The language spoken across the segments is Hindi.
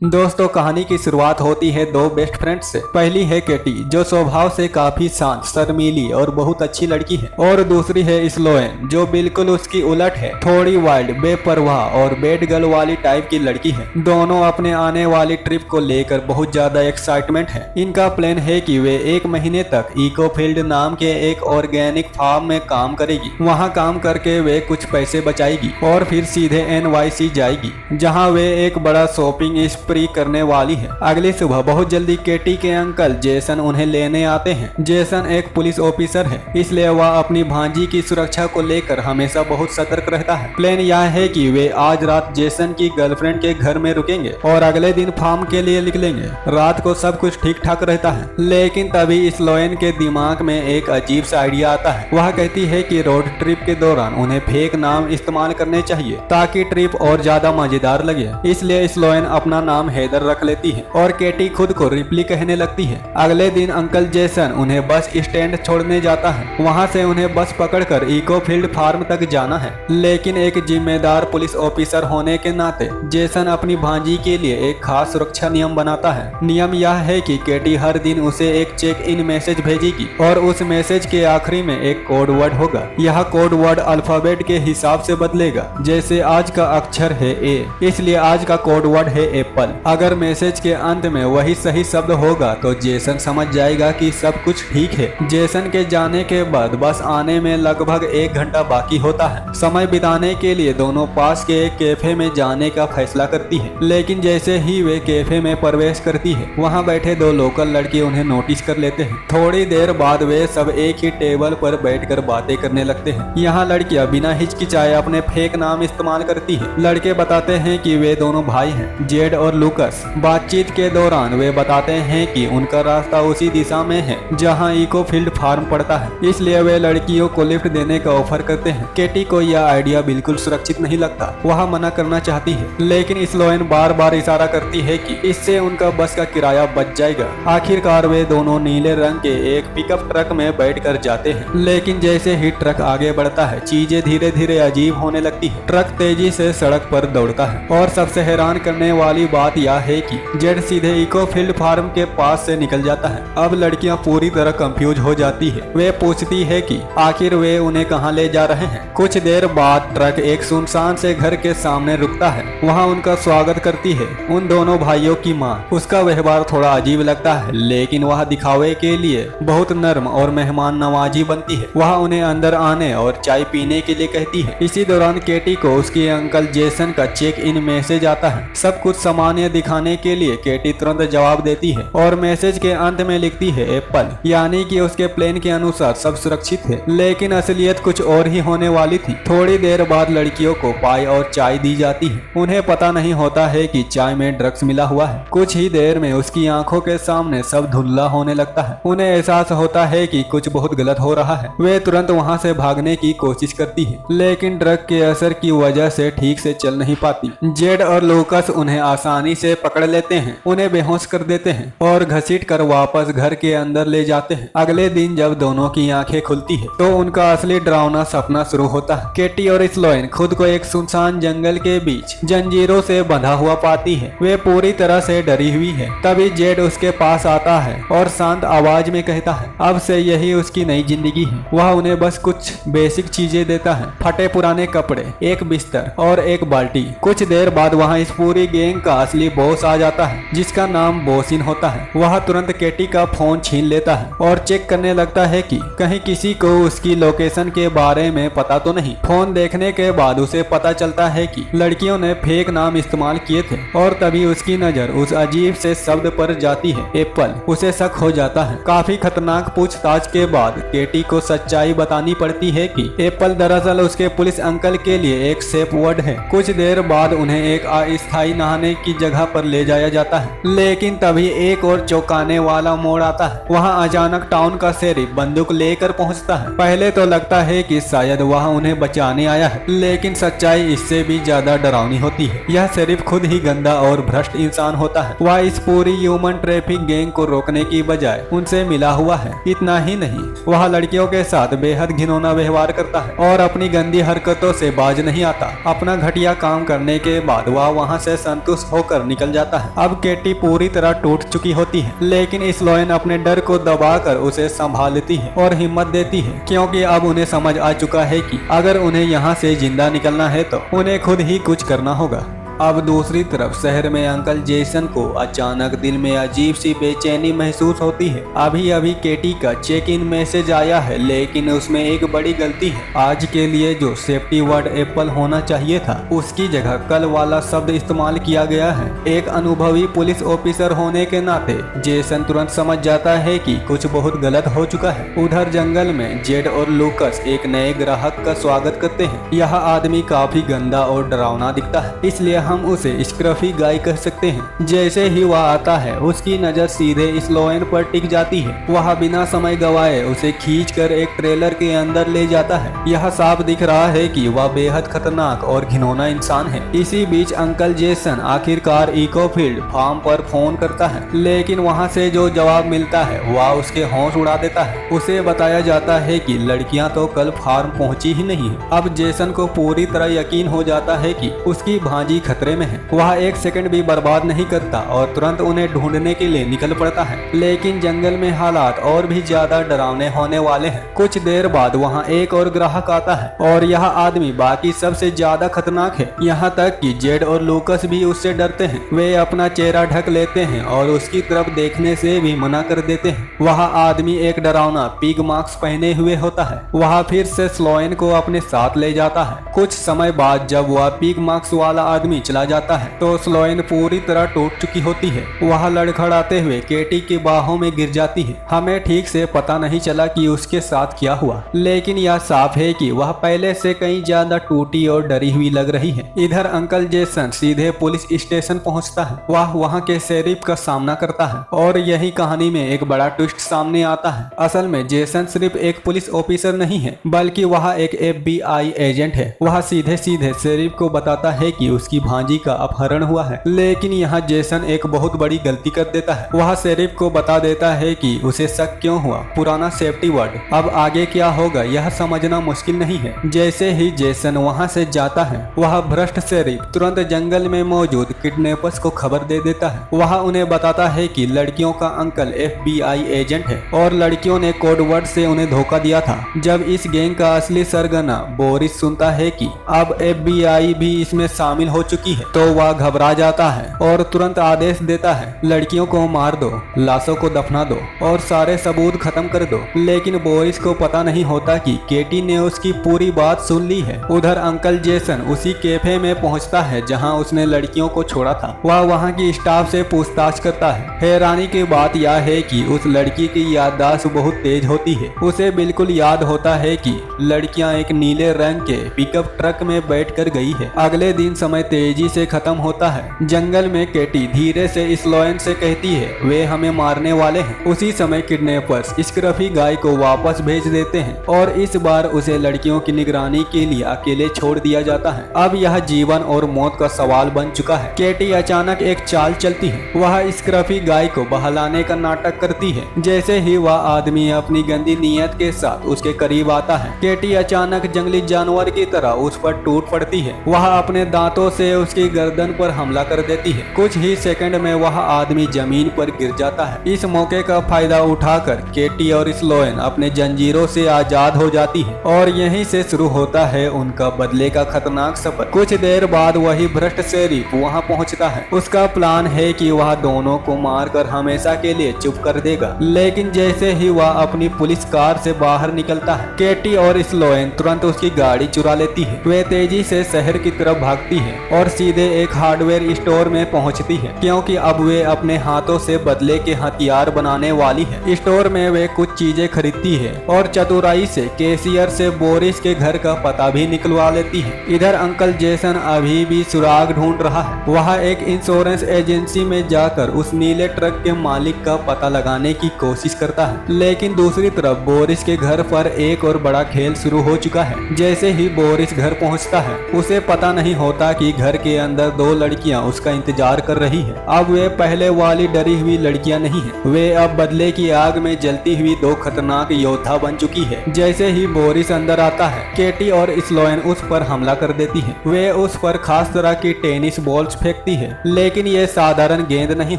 दोस्तों, कहानी की शुरुआत होती है दो बेस्ट फ्रेंड्स से। पहली है केटी, जो स्वभाव से काफी शांत, शर्मीली और बहुत अच्छी लड़की है, और दूसरी है स्लोएन, जो बिल्कुल उसकी उलट है, थोड़ी वाइल्ड, बेपरवाह और बैड गर्ल वाली टाइप की लड़की है। दोनों अपने आने वाली ट्रिप को लेकर बहुत ज्यादा एक्साइटमेंट है। इनका प्लान है कि वे 1 महीने तक इकोफील्ड नाम के एक ऑर्गेनिक फार्म में काम करेगी। वहाँ काम करके वे कुछ पैसे बचाएगी और फिर सीधे NYC जाएगी, जहाँ वे एक बड़ा शॉपिंग स्प्री करने वाली है। अगली सुबह बहुत जल्दी केटी के अंकल जेसन उन्हें लेने आते हैं। जेसन एक पुलिस ऑफिसर है, इसलिए वह अपनी भांजी की सुरक्षा को लेकर हमेशा बहुत सतर्क रहता है। प्लान यह है कि वे आज रात जेसन की गर्लफ्रेंड के घर में रुकेंगे और अगले दिन फार्म के लिए निकलेंगे। रात को सब कुछ ठीक ठाक रहता है, लेकिन तभी स्लोएन के दिमाग में एक अजीब सा आइडिया आता है। वह कहती है कि रोड ट्रिप के दौरान उन्हें फेक नाम इस्तेमाल करने चाहिए ताकि ट्रिप और ज्यादा मजेदार लगे। इसलिए स्लोएन अपना नाम हेदर रख लेती है और केटी खुद को रिप्ली कहने लगती है। अगले दिन अंकल जेसन उन्हें बस स्टैंड छोड़ने जाता है। वहाँ से उन्हें बस पकड़कर इकोफील्ड फार्म तक जाना है, लेकिन एक जिम्मेदार पुलिस ऑफिसर होने के नाते जेसन अपनी भांजी के लिए एक खास सुरक्षा नियम बनाता है। नियम यह है कि केटी हर दिन उसे एक चेक इन मैसेज भेजेगी और उस मैसेज के आखिरी में एक कोड वर्ड होगा। यह कोड वर्ड अल्फाबेट के हिसाब से बदलेगा। जैसे आज का अक्षर है ए, इसलिए आज का कोड वर्ड है एप्पल। अगर मैसेज के अंत में वही सही शब्द होगा तो जेसन समझ जाएगा कि सब कुछ ठीक है। जेसन के जाने के बाद बस आने में लगभग 1 घंटा बाकी होता है। समय बिताने के लिए दोनों पास के एक कैफे में जाने का फैसला करती है, लेकिन जैसे ही वे कैफे में प्रवेश करती है, वहां बैठे 2 लोकल लड़के उन्हें नोटिस कर लेते हैं। थोड़ी देर बाद वे सब एक ही टेबल पर बैठकर बातें करने लगते हैं। यहाँ लड़कियां बिना हिचकिचाए अपने फेक नाम इस्तेमाल करती है। लड़के बताते हैं कि वे दोनों भाई हैं, जेड और लूकस। बातचीत के दौरान वे बताते हैं कि उनका रास्ता उसी दिशा में है जहां इकोफील्ड फार्म पड़ता है, इसलिए वे लड़कियों को लिफ्ट देने का ऑफर करते हैं। केटी को यह आइडिया बिल्कुल सुरक्षित नहीं लगता। वह मना करना चाहती है, लेकिन स्लोएन बार बार इशारा करती है कि इससे उनका बस का किराया बच जाएगा। आखिरकार वे दोनों नीले रंग के एक पिकअप ट्रक में बैठकर जाते हैं, लेकिन जैसे ही ट्रक आगे बढ़ता है, चीजें धीरे धीरे अजीब होने लगती है। ट्रक तेजी से सड़क पर दौड़ता है और सबसे हैरान करने वाली बात यह है कि जेड सीधे इकोफील्ड फार्म के पास से निकल जाता है। अब लड़कियां पूरी तरह कंफ्यूज हो जाती है। वे पूछती है कि आखिर वे उन्हें कहां ले जा रहे हैं। कुछ देर बाद ट्रक एक सुनसान से घर के सामने रुकता है। वहां उनका स्वागत करती है उन दोनों भाइयों की मां। उसका व्यवहार थोड़ा अजीब लगता है, लेकिन वह दिखावे के लिए बहुत नर्म और मेहमान नवाजी बनती है। वह उन्हें अंदर आने और चाय पीने के लिए कहती है। इसी दौरान केटी को उसके अंकल जेसन का चेक इन मैसेज आता है। सब कुछ सामान्य दिखाने के लिए केटी तुरंत जवाब देती है और मैसेज के अंत में लिखती है एप्पल, यानी कि उसके प्लान के अनुसार सब सुरक्षित है। लेकिन असलियत कुछ और ही होने वाली थी। थोड़ी देर बाद लड़कियों को पाई और चाय दी जाती है। उन्हें पता नहीं होता है कि चाय में ड्रग्स मिला हुआ है। कुछ ही देर में उसकी आंखों के सामने सब धुंधला होने लगता है। उन्हें एहसास होता है कि कुछ बहुत गलत हो रहा है। वे तुरंत वहाँ से भागने की कोशिश करती है, लेकिन ड्रग के असर की वजह से ठीक से चल नहीं पाती। जेड और लूकस उन्हें आसानी से पकड़ लेते हैं, उन्हें बेहोश कर देते हैं और घसीट कर वापस घर के अंदर ले जाते हैं। अगले दिन जब दोनों की आंखें खुलती है तो उनका असली डरावना सपना शुरू होता है। केटी और स्लोएन खुद को एक सुनसान जंगल के बीच जंजीरों से बंधा हुआ पाती है। वे पूरी तरह से डरी हुई है। तभी जेड उसके पास आता है और शांत आवाज में कहता है अब से यही उसकी नई जिंदगी है। वह उन्हें बस कुछ बेसिक चीजें देता है, फटे पुराने कपड़े, एक बिस्तर और एक बाल्टी। कुछ देर बाद वहाँ इस पूरी गैंग का असली बॉस आ जाता है, जिसका नाम बोसिन होता है। वह तुरंत केटी का फोन छीन लेता है और चेक करने लगता है कि कहीं किसी को उसकी लोकेशन के बारे में पता तो नहीं। फोन देखने के बाद उसे पता चलता है कि लड़कियों ने फेक नाम इस्तेमाल किए थे और तभी उसकी नजर उस अजीब से शब्द पर जाती है, एप्पल। उसे शक हो जाता है। काफी खतरनाक पूछताछ के बाद केटी को सच्चाई बतानी पड़ती है कि एप्पल दरअसल उसके पुलिस अंकल के लिए एक सेफ वर्ड है। कुछ देर बाद उन्हें एक अस्थायी नहाने की जगह पर ले जाया जाता है, लेकिन तभी एक और चौंकाने वाला मोड़ आता है। वहाँ अचानक टाउन का शेरिफ बंदूक लेकर पहुँचता है। पहले तो लगता है कि शायद वह उन्हें बचाने आया है, लेकिन सच्चाई इससे भी ज्यादा डरावनी होती है। यह शेरिफ खुद ही गंदा और भ्रष्ट इंसान होता है। वह इस पूरी ह्यूमन ट्रैफिक गैंग को रोकने की बजाय उनसे मिला हुआ है। इतना ही नहीं, वह लड़कियों के साथ बेहद घिनौना व्यवहार करता है और अपनी गंदी हरकतों से बाज नहीं आता। अपना घटिया काम करने के बाद वह वहाँ से संतुष्ट होकर कर निकल जाता है। अब केटी पूरी तरह टूट चुकी होती है, लेकिन स्लोएन अपने डर को दबाकर उसे संभालती है और हिम्मत देती है, क्योंकि अब उन्हें समझ आ चुका है कि अगर उन्हें यहाँ से जिंदा निकलना है तो उन्हें खुद ही कुछ करना होगा। अब दूसरी तरफ शहर में अंकल जेसन को अचानक दिल में अजीब सी बेचैनी महसूस होती है। अभी अभी केटी का चेक इन मैसेज आया है, लेकिन उसमें एक बड़ी गलती है। आज के लिए जो सेफ्टी वर्ड एप्पल होना चाहिए था, उसकी जगह कल वाला शब्द इस्तेमाल किया गया है। एक अनुभवी पुलिस ऑफिसर होने के नाते जेसन तुरंत समझ जाता है कि कुछ बहुत गलत हो चुका है। उधर जंगल में जेड और लूकस एक नए ग्राहक का स्वागत करते हैं। यह आदमी काफी गंदा और डरावना दिखता है, इसलिए हम उसे स्क्रफी गाय कह सकते हैं। जैसे ही वह आता है, उसकी नजर सीधे स्लोएन पर टिक जाती है। वह बिना समय गवाए उसे खींचकर एक ट्रेलर के अंदर ले जाता है। यह साफ दिख रहा है कि वह बेहद खतरनाक और घिनौना इंसान है। इसी बीच अंकल जेसन आखिरकार इकोफील्ड फार्म पर फोन करता है, लेकिन वहां से जो जवाब मिलता है वह उसके होश उड़ा देता है। उसे बताया जाता है कि लड़कियां तो कल फार्म पहुंची ही नहीं है। अब जेसन को पूरी तरह यकीन हो जाता है कि उसकी भांजी खतरे में है। वह एक सेकंड भी बर्बाद नहीं करता और तुरंत उन्हें ढूंढने के लिए निकल पड़ता है, लेकिन जंगल में हालात और भी ज्यादा डरावने होने वाले हैं। कुछ देर बाद वहां एक और ग्राहक आता है और यह आदमी बाकी सबसे ज्यादा खतरनाक है। यहाँ तक कि जेड और लूकस भी उससे डरते हैं। वे अपना चेहरा ढक लेते हैं और उसकी तरफ देखने से भी मना कर देते हैं। वह आदमी एक डरावना पिग मास्क पहने हुए होता है। वह फिर से स्लोएन को अपने साथ ले जाता है। कुछ समय बाद जब वह पिग मास्क वाला आदमी चला जाता है तो स्लोएन पूरी तरह टूट चुकी होती है। वह लड़खड़ाते हुए केटी की बाहों में गिर जाती है। हमें ठीक से पता नहीं चला कि उसके साथ क्या हुआ, लेकिन यह साफ है कि वह पहले से कहीं ज्यादा टूटी और डरी हुई लग रही है। इधर अंकल जेसन सीधे पुलिस स्टेशन पहुंचता है। वह वहां के शेरिफ का सामना करता है और यही कहानी में एक बड़ा ट्विस्ट सामने आता है। असल में जेसन सिर्फ एक पुलिस ऑफिसर नहीं है, बल्कि वह एक FBI एजेंट है। वह सीधे सीधे शेरिफ को बताता है कि उसकी भांजी का अपहरण हुआ है, लेकिन यहाँ जेसन एक बहुत बड़ी गलती कर देता है। वह शेरिफ को बता देता है कि उसे शक क्यों हुआ, पुराना सेफ्टी वर्ड। अब आगे क्या होगा यह समझना मुश्किल नहीं है। जैसे ही जेसन वहाँ से जाता है, वह भ्रष्ट शेरिफ तुरंत जंगल में मौजूद किडनैपर्स को खबर दे देता है। वह उन्हें बताता है कि लड़कियों का अंकल FBI एजेंट है और लड़कियों ने कोड वर्ड से उन्हें धोखा दिया था। जब इस गैंग का असली सरगना बोरिस सुनता है कि अब FBI भी इसमें शामिल हो चुकी है, तो वह घबरा जाता है और तुरंत आदेश देता है, लड़कियों को मार दो, लाशों को दफना दो और सारे सबूत खत्म कर दो। लेकिन बोरिस को पता नहीं होता कि केटी ने उसकी पूरी बात सुन ली है। उधर अंकल जेसन उसी कैफे में पहुंचता है जहां उसने लड़कियों को छोड़ा था। वह वहां की स्टाफ से पूछताछ करता है। हैरानी की बात यह है कि उस लड़की की याददाश्त बहुत तेज होती है। उसे बिल्कुल याद होता है कि लड़कियां एक नीले रंग के पिकअप ट्रक में बैठकर गई है। अगले दिन समय तेजी से खत्म होता है। जंगल में केटी धीरे से स्लोएन से कहती है, वे हमें मारने वाले हैं। उसी समय किडनैपर्स स्क्रफी गाय को वापस भेज देते हैं और इस बार उसे लड़कियों की निगरानी के लिए अकेले छोड़ दिया जाता है। अब यह जीवन और मौत का सवाल बन चुका है। केटी अचानक एक चाल चलती है। वह स्क्रफी गाय को बहलाने का नाटक करती है। जैसे ही वह आदमी अपनी गंदी नीयत के साथ उसके करीब आता है, केटी अचानक जंगली जानवर की तरह उस पर टूट पड़ती है। वह अपने दांतों से उसकी गर्दन पर हमला कर देती है। कुछ ही सेकंड में वह आदमी जमीन पर गिर जाता है। इस मौके का फायदा उठाकर केटी और स्लोएन अपने जंजीरों से आजाद हो जाती है और यहीं से शुरू होता है उनका बदले का खतरनाक सफर। कुछ देर बाद वही भ्रष्ट शेरिफ वहां पहुंचता है। उसका प्लान है कि वह दोनों को मारकर हमेशा के लिए चुप कर देगा, लेकिन जैसे ही वह अपनी पुलिस कार से बाहर निकलता है, केटी और स्लोएन तुरंत उसकी गाड़ी चुरा लेती है। वे तेजी से शहर की तरफ भागती है और सीधे एक हार्डवेयर स्टोर में पहुंचती है, क्योंकि अब वे अपने हाथों से बदले के हथियार बनाने वाली है। स्टोर में वे कुछ चीजें खरीदती है और चतुराई से कैशियर से बोरिस के घर का पता भी निकलवा लेती है। इधर अंकल जेसन अभी भी सुराग ढूंढ रहा है। वह एक इंश्योरेंस एजेंसी में जाकर उस नीले ट्रक के मालिक का पता लगाने की कोशिश करता है, लेकिन दूसरी तरफ बोरिस के घर पर एक और बड़ा खेल शुरू हो चुका है। जैसे ही बोरिस घर पहुंचता है, उसे पता नहीं होता कि घर घर के अंदर 2 लड़कियां उसका इंतजार कर रही है। अब वे पहले वाली डरी हुई लड़कियां नहीं है, वे अब बदले की आग में जलती हुई 2 खतरनाक योद्धा बन चुकी है। जैसे ही बोरिस अंदर आता है, केटी और स्लोएन उस पर हमला कर देती है। वे उस पर खास तरह की टेनिस बॉल्स फेंकती है, लेकिन ये साधारण गेंद नहीं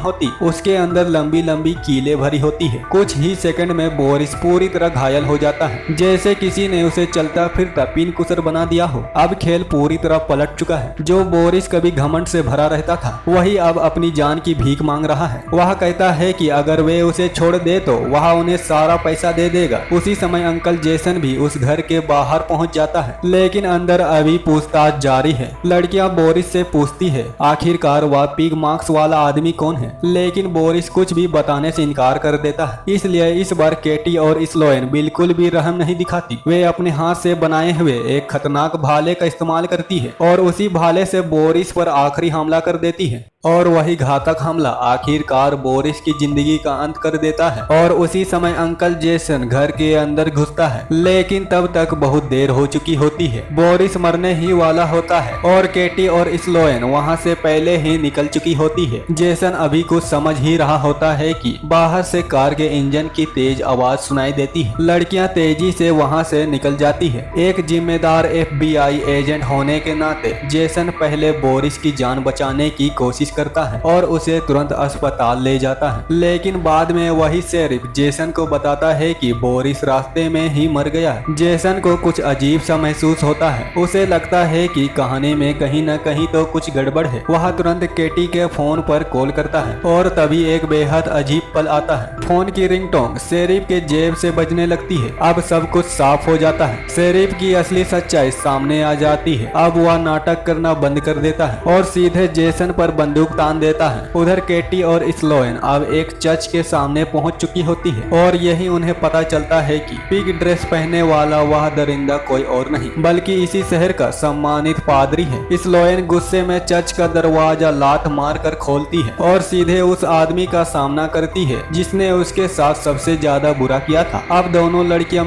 होती, उसके अंदर लंबी लंबी कीलें भरी होती है। कुछ ही सेकंड में बोरिस पूरी तरह घायल हो जाता है, जैसे किसी ने उसे चलता फिरता पिनकुसर बना दिया हो। अब खेल पूरी तरह पलट चुका है। जो बोरिस कभी घमंड से भरा रहता था, वही अब अपनी जान की भीख मांग रहा है। वह कहता है कि अगर वे उसे छोड़ दे तो वह उन्हें सारा पैसा दे देगा। उसी समय अंकल जेसन भी उस घर के बाहर पहुंच जाता है, लेकिन अंदर अभी पूछताछ जारी है। लड़कियां बोरिस से पूछती है आखिरकार वह पिग मार्क्स वाला आदमी कौन है, लेकिन बोरिस कुछ भी बताने से इनकार कर देता है। इसलिए इस बार केटी और स्लोएन बिल्कुल भी रहम नहीं दिखाती। वे अपने हाथ से बनाए हुए एक खतरनाक भाले का इस्तेमाल करती है और उसी भाले से बोरिस पर आखिरी हमला कर देती है। और वही घातक हमला आखिरकार बोरिस की जिंदगी का अंत कर देता है। और उसी समय अंकल जेसन घर के अंदर घुसता है, लेकिन तब तक बहुत देर हो चुकी होती है। बोरिस मरने ही वाला होता है और केटी और स्लोएन वहां से पहले ही निकल चुकी होती है। जेसन अभी कुछ समझ ही रहा होता है कि बाहर से कार के इंजन की तेज आवाज सुनाई देती है। लड़कियां तेजी से वहां से निकल जाती है। एक जिम्मेदार FBI एजेंट होने के नाते जेसन पहले बोरिस की जान बचाने की कोशिश करता है और उसे तुरंत अस्पताल ले जाता है, लेकिन बाद में वही शेरिफ जेसन को बताता है कि बोरिस रास्ते में ही मर गया है। जेसन को कुछ अजीब सा महसूस होता है। उसे लगता है कि कहानी में कहीं न कहीं तो कुछ गड़बड़ है। वह तुरंत केटी के फोन पर कॉल करता है और तभी एक बेहद अजीब पल आता है। फोन की रिंगटोन शेरिफ के जेब से बजने लगती है। अब सब कुछ साफ हो जाता है। शेरिफ की असली सच्चाई सामने आ जाती है। अब वह नाटक करना बंद कर देता है और सीधे जेसन पर बंदूक तान देता है। उधर केटी और स्लोएन अब एक चर्च के सामने पहुंच चुकी होती है और यही उन्हें पता चलता है कि पिग ड्रेस पहनने वाला वह दरिंदा कोई और नहीं बल्कि इसी शहर का सम्मानित पादरी है। स्लोएन गुस्से में चर्च का दरवाजा लात मार कर खोलती है और सीधे उस आदमी का सामना करती है जिसने उसके साथ सबसे ज्यादा बुरा किया था। अब दोनों लड़कियां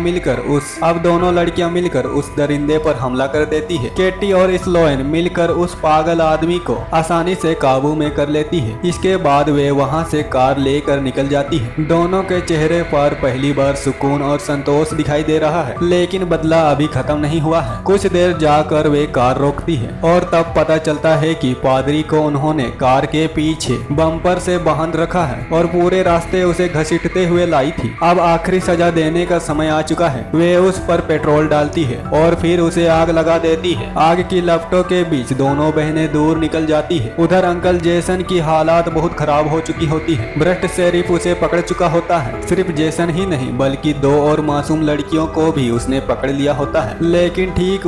मिलकर उस दरिंदे पर हमला कर देती है। केटी और स्लोएन मिलकर उस पागल आदमी को आसानी से काबू में कर लेती है। इसके बाद वे वहां से कार लेकर निकल जाती है। दोनों के चेहरे पर पहली बार सुकून और संतोष दिखाई दे रहा है, लेकिन बदला अभी खत्म नहीं हुआ है। कुछ देर जाकर वे कार रोकती है और तब पता चलता है कि पादरी को उन्होंने कार के पीछे बम्पर से बांध रखा है और पूरे रास्ते उसे घसीटते हुए लाई थी। अब आखिरी सजा देने का समय आ चुका है। वे उस पर पेट्रोल डालती है और फिर उसे आग लगा देती है। आग की लपटों के बीच दोनों बहनें दूर निकल जाती है। उधर अंकल जेसन की हालात बहुत खराब हो चुकी होती है। भ्रष्ट शेरिफ उसे पकड़ चुका होता है। सिर्फ जेसन ही नहीं बल्कि 2 और मासूम लड़कियों को भी उसने पकड़ लिया होता है। लेकिन ठीक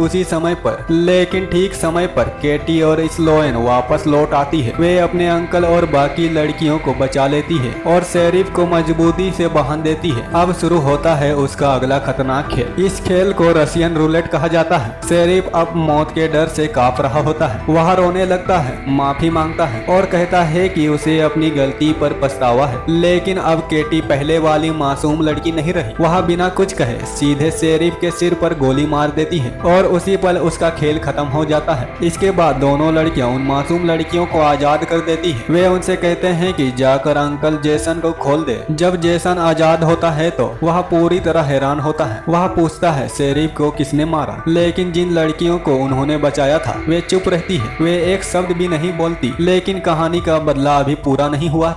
समय पर केटी और स्लोएन वापस लौट आती है। वे अपने अंकल और बाकी लड़कियों को बचा लेती है और शेरिफ को मजबूती से बांध देती है। अब शुरू होता है उसका अगला खतरनाक खेल। इस खेल को रशियन रूलेट कहा जाता है। शेरिफ अब मौत के डर से कांप रहा होता है। वह रोने लगता है, माफी मांगता है और कहता है कि उसे अपनी गलती पर पछतावा है। लेकिन अब केटी पहले वाली मासूम लड़की नहीं रही। वह बिना कुछ कहे सीधे शेरिफ के सिर पर गोली मार देती है और उसी पल उसका खेल खत्म हो जाता है। इसके बाद दोनों लड़कियां उन मासूम लड़कियों को आजाद कर देती है। वे उनसे कहते हैं कि जाकर अंकल जेसन को खोल दे। जब जेसन आजाद होता है तो वह पूरी तरह हैरान होता है। वह पूछता है शेरिफ को किसने मारा, लेकिन जिन लड़कियों को उन्होंने बचाया था वे चुप रहती है। वे एक शब्द भी नहीं बोलती। लेकिन कहानी का बदला अभी पूरा नहीं हुआ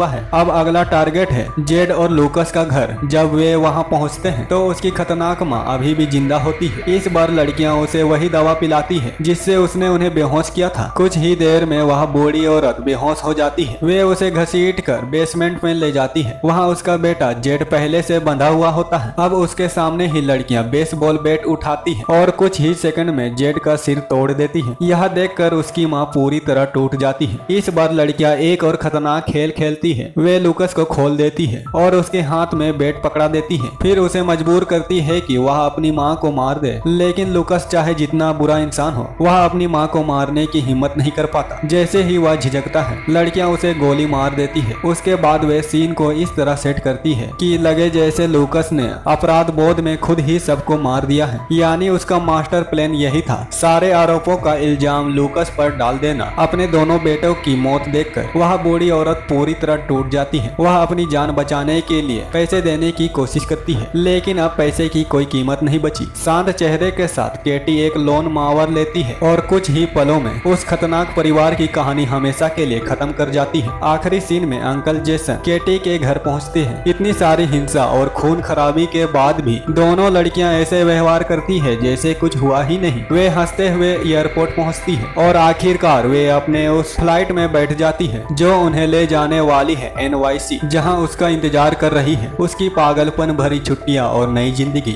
है। अब अगला टारगेट है जेड और लूकस का घर। जब वे वहां पहुंचते हैं तो उसकी खतरनाक माँ अभी भी जिंदा होती है। इस बार लड़कियां उसे वही दवा पिलाती है जिससे उसने उन्हें बेहोश किया था। कुछ ही देर में वह बूढ़ी औरत बेहोश हो जाती है। वे उसे घसीटकर बेसमेंट में ले जाती है। वहाँ उसका बेटा जेड पहले से बंधा हुआ होता है। अब उसके सामने ही लड़कियां बेसबॉल बैट उठाती है और कुछ ही सेकंड में जेड का सिर तोड़ देती है। यह देख देखकर उसकी माँ पूरी तरह टूट जाती है। इस बार लड़कियां एक और खतरनाक खेल खेलती है। वे लूकस को खोल देती है और उसके हाथ में बैट पकड़ा देती है। फिर उसे मजबूर करती है कि वह अपनी माँ को मार दे, लेकिन लूकस चाहे जितना बुरा इंसान हो, वह अपनी माँ को मारने की हिम्मत नहीं कर पाता। जैसे ही वह झिझकता है, लड़कियां उसे गोली मार देती है। उसके बाद वे सीन को इस तरह सेट करती है कि लगे जैसे लूकस ने अपराध बोध में खुद ही सबको मार दिया है, यानी उसका मास्टर प्लान यही था, सारे आरोपों का इल्जाम लूकस पर डाल देना। अपने दोनों बेटों की मौत देखकर वह बूढ़ी औरत पूरी तरह टूट जाती है। वह अपनी जान बचाने के लिए पैसे देने की कोशिश करती है, लेकिन अब पैसे की कोई कीमत नहीं बची। शांत चेहरे के साथ केटी एक लोन मावर लेती है और कुछ ही पलों में उस खतरनाक परिवार की कहानी हमेशा के लिए खत्म कर जाती है। आखिरी सीन में अंकल जेसन केटी के घर पहुंचते हैं। इतनी सारी हिंसा और खून खराबी के बाद भी दोनों लड़कियां ऐसे व्यवहार करती है जैसे कुछ हुआ ही नहीं। वे हंसते हुए एयरपोर्ट पहुंचती है और आखिरकार वे अपने उस फ्लाइट में बैठ जाती है जो उन्हें ले जाने वाली है NYC, जहां उसका इंतजार कर रही है उसकी पागलपन भरी छुट्टियां और नई जिंदगी।